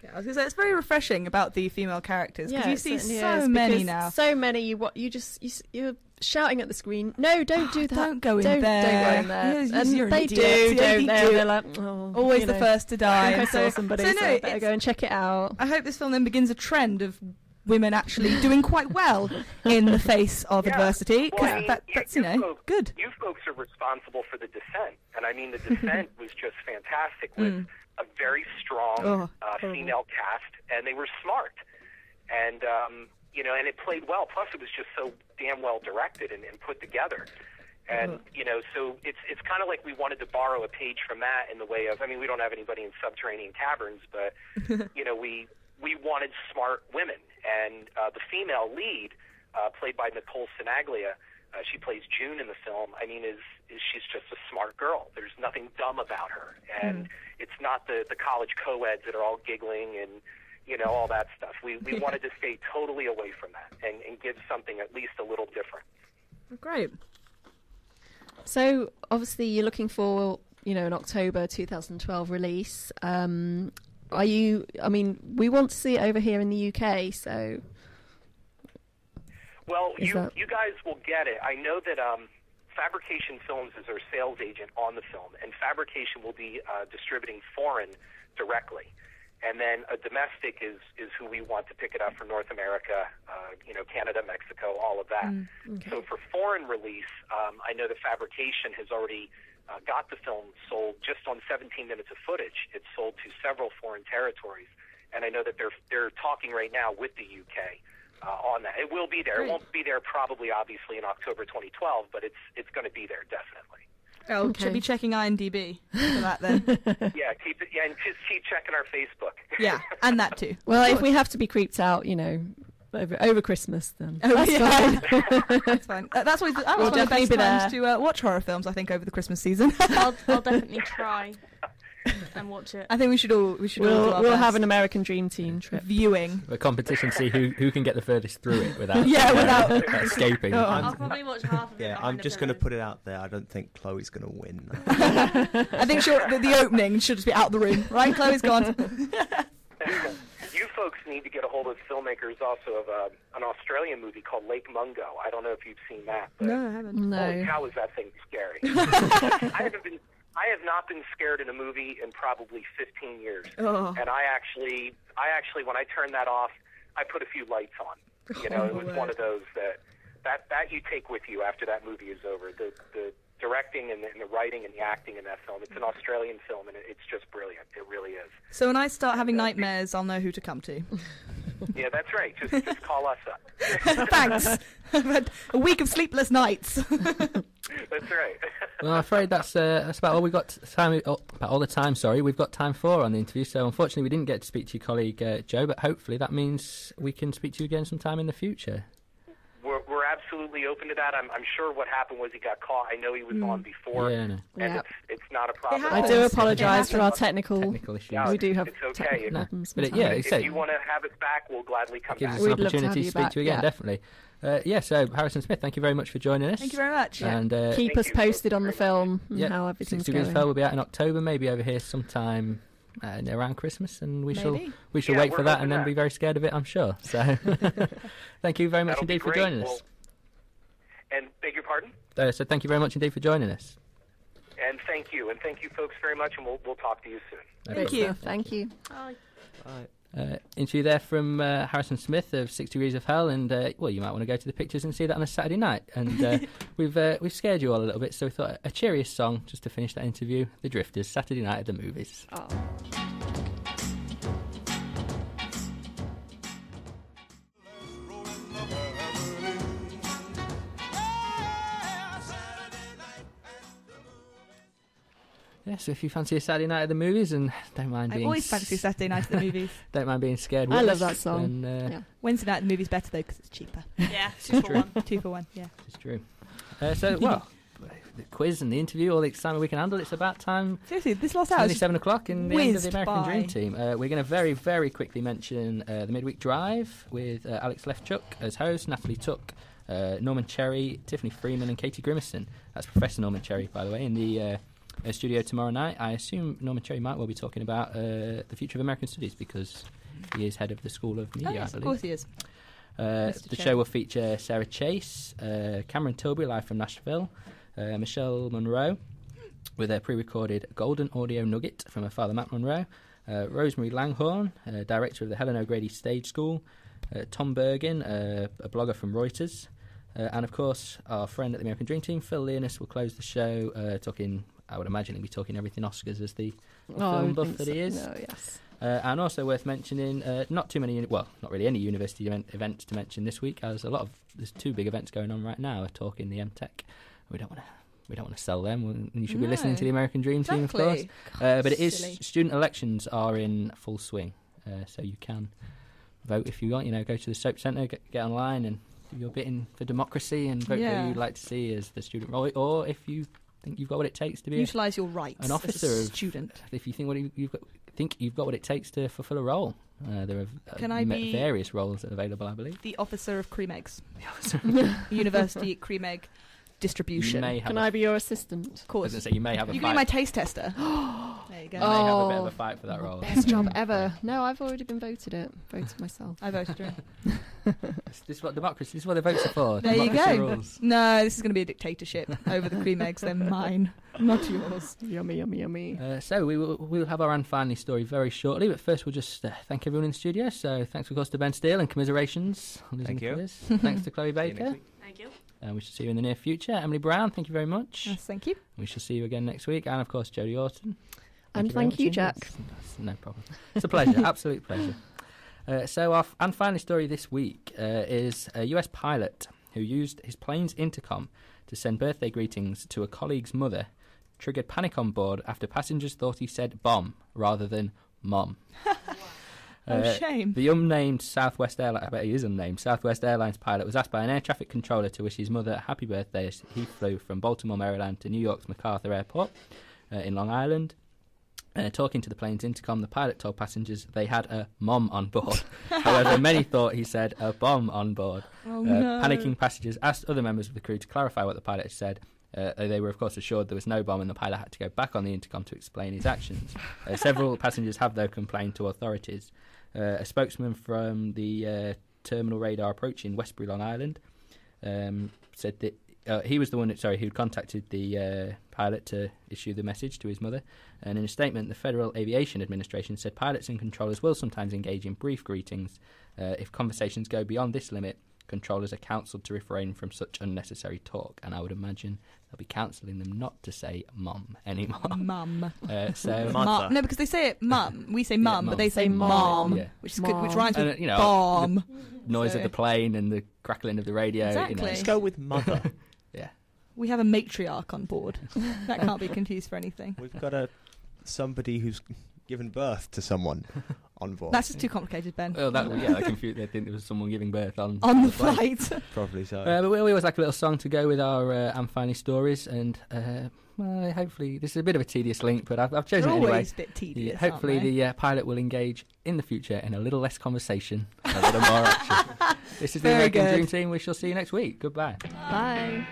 Yeah, I was going to say, it's very refreshing about the female characters, because you see so is, many now. So many, you're shouting at the screen, no, don't do that. Don't go in there. Don't go in there. And you're they do, don't they? They're like, always the first to die. I think I saw somebody, so I better go and check it out. I hope this film then begins a trend of women actually doing quite well in the face of adversity, because that's good. You folks are responsible for The Descent, and I mean, The Descent was just fantastic with a very strong female cast, and they were smart, and and it played well. Plus, it was just so damn well directed and put together. And, so it's kind of like we wanted to borrow a page from that in the way of, I mean, we don't have anybody in subterranean caverns, but, we wanted smart women. And the female lead, played by Nicole Sinaglia, she plays June in the film. I mean, she's just a smart girl. There's nothing dumb about her. And it's not the college co-eds that are all giggling and, all that stuff. We wanted to stay totally away from that and give something at least a little different. Great. So, obviously, you're looking for, an October 2012 release. We want to see it over here in the UK, so... Well, you guys will get it. I know that Fabrication Films is our sales agent on the film, and Fabrication will be distributing foreign directly. And then a domestic is who we want to pick it up for North America, Canada, Mexico, all of that. Okay. So for foreign release, I know that Fabrication has already got the film sold just on 17 minutes of footage. It's sold to several foreign territories, and I know that they're talking right now with the UK on that. It will be there. Great. It won't be there probably, obviously, in October 2012, but it's going to be there definitely. Oh, okay. Should be checking IMDb for that then. Yeah, and just keep checking our Facebook. Yeah, and that too. Well, if we have to be creeped out, over Christmas, then that's fine. That's fine. That's always one of the best times to watch horror films, I think, over the Christmas season. I'll definitely try and watch it. I think we should all we'll have an American Dream Team trip viewing. A competition, see who can get the furthest through it without escaping. I'll probably watch half of it. Yeah, I'm just going to put it out there. I don't think Chloe's going to win. I think the opening should just be out the room, right? Chloe's gone. You folks need to get a hold of filmmakers also of an Australian movie called Lake Mungo. I don't know if you've seen that. But no, I haven't. No. How is that thing scary? I have not been scared in a movie in probably 15 years. Oh. And I actually, when I turned that off, I put a few lights on. It was one of those that you take with you after that movie is over. The directing and the writing and the acting in that film. It's an Australian film, and it's just brilliant. It really is. So when I start having nightmares, I'll know who to come to. Yeah, that's right. Just call us up. Thanks. I've had a week of sleepless nights. That's right. Well, I'm afraid that's about all we've got we've got time for on the interview. So unfortunately, we didn't get to speak to your colleague Joe, but hopefully that means we can speak to you again sometime in the future. We're absolutely open to that. I'm sure what happened was he got caught. I know he was on before, and it's not a problem. I do apologise for our technical issues. No, we do have it's okay. problems. But if you want to have us back, we'll gladly come back. Gives us an opportunity to speak to you again, definitely. So Harrison Smith, thank you very much for joining us. Thank you very much. And keep us posted on the film and how everything's going. 60 Degrees will be out in October, maybe over here sometime around Christmas, and we shall yeah, wait for that and then be very scared of it, I'm sure. So thank you very much indeed for joining us. And beg your pardon? So thank you very much indeed for joining us. And thank you folks very much, and we'll talk to you soon. Thank you. Bye. Bye. Interview there from Harrison Smith of 6 Degrees of Hell, and you might want to go to the pictures and see that on a Saturday night. And we've scared you all a little bit, so we thought a cheeriest song just to finish that interview: The Drifters, Saturday Night at the Movies. Oh. Yeah, so if you fancy a Saturday night at the movies and don't mind being... I always fancy Saturday night at the movies. Don't mind being scared. I love that song. Then, Wednesday night at the movies better though because it's cheaper. Yeah, 2 for 1. 2 for 1, yeah. It's true. The quiz and the interview, all the excitement we can handle. It's about time. Seriously, this last hour. It's only 7 o'clock in the end of the American Dream Team. We're going to very, very quickly mention the Midweek Drive with Alex Lefchuk as host, Natalie Tuck, Norman Cherry, Tiffany Freeman and Katie Grimison. That's Professor Norman Cherry, by the way, in the studio tomorrow night. I assume Norman Cherry might well be talking about the future of American Studies because he is head of the School of Media, yes, I believe. Of course he is. The show will feature Sarah Chase, Cameron Tilbury live from Nashville, Michelle Monroe with a pre-recorded golden audio nugget from her father Matt Monroe, Rosemary Langhorne, director of the Helen O'Grady Stage School, Tom Bergin, a blogger from Reuters, and of course our friend at the American Dream Team, Phil Leonis, will close the show talking, I would imagine he'll be talking everything Oscars as the film buff that he is. No, yes. And also worth mentioning, not too many, not really any university events to mention this week, as there's two big events going on right now. We're talking the MTech. We don't want to sell them. You should be listening to the American Dream Team, of course. God, but it is silly. student elections are in full swing, so you can vote if you want. Go to the Soap Centre, get online, and do your bit in for democracy and vote for who you'd like to see as the student role, or if you think you've got what it takes to be utilise your rights an officer as a of student. If you think you've got what it takes to fulfil a role. There are various roles available, I believe. The officer of cream eggs. University cream egg distribution. Can I be your assistant? Of course. I was going to say, you may have a You fight. can be my taste tester. There you go. You may have a bit of a fight for that role. Best job ever. No, I've already been voted myself. I voted her. This is what democracy. This is what the votes are for. There you Democracy go. rules. No, this is going to be a dictatorship over the cream eggs. They're mine, not yours. Yummy, yummy, yummy. So we will have our Anne Finley story very shortly, but first we'll just thank everyone in the studio. So thanks, of course, to Ben Steele and commiserations. Thank you. Thanks to Chloe Baker. Thank you. And we shall see you in the near future. Emily Brown, thank you very much. Yes, thank you. We shall see you again next week. And, of course, Jodie Orton. And very thank you, much Jack. indeed. No problem. It's a pleasure, absolute pleasure. So our Anne Finley story this week is a US pilot who used his plane's intercom to send birthday greetings to a colleague's mother, triggered panic on board after passengers thought he said bomb rather than mom. Shame. The unnamed Southwest Airlines, I bet he is unnamed, Southwest Airlines pilot was asked by an air traffic controller to wish his mother a happy birthday as he flew from Baltimore, Maryland to New York's MacArthur Airport in Long Island. Talking to the plane's intercom, the pilot told passengers they had a mom on board. However, many thought he said a bomb on board. Oh, no. Panicking passengers asked other members of the crew to clarify what the pilot had said. They were, of course, assured there was no bomb, and the pilot had to go back on the intercom to explain his actions. Several passengers have, though, complained to authorities. A spokesman from the terminal radar approach in Westbury, Long Island, said that he was the one who contacted the pilot to issue the message to his mother. And in a statement, the Federal Aviation Administration said pilots and controllers will sometimes engage in brief greetings. If conversations go beyond this limit, controllers are counselled to refrain from such unnecessary talk. And I would imagine they'll be counselling them not to say mum anymore. Mum. So No, because they say it mum. We say mum, mum. but they say mom, Yeah. which is good, which rhymes with And, bomb. the noise So- of the plane and the crackling of the radio. Exactly. Let's go with mother. Yeah. We have a matriarch on board. That can't be confused for anything. We've got somebody who's given birth to someone on board. That's just too complicated, Ben. Well, they confused. They think there was someone giving birth on On the plane. flight. Probably so. But we always like a little song to go with our Anne Finley stories, and hopefully this is a bit of a tedious link, but I've They're chosen it anyway. always a bit tedious, Hopefully aren't they? the pilot will engage in the future in a little less conversation, a little more action. This is the Very American good. Dream Team. We shall see you next week. Goodbye. Bye.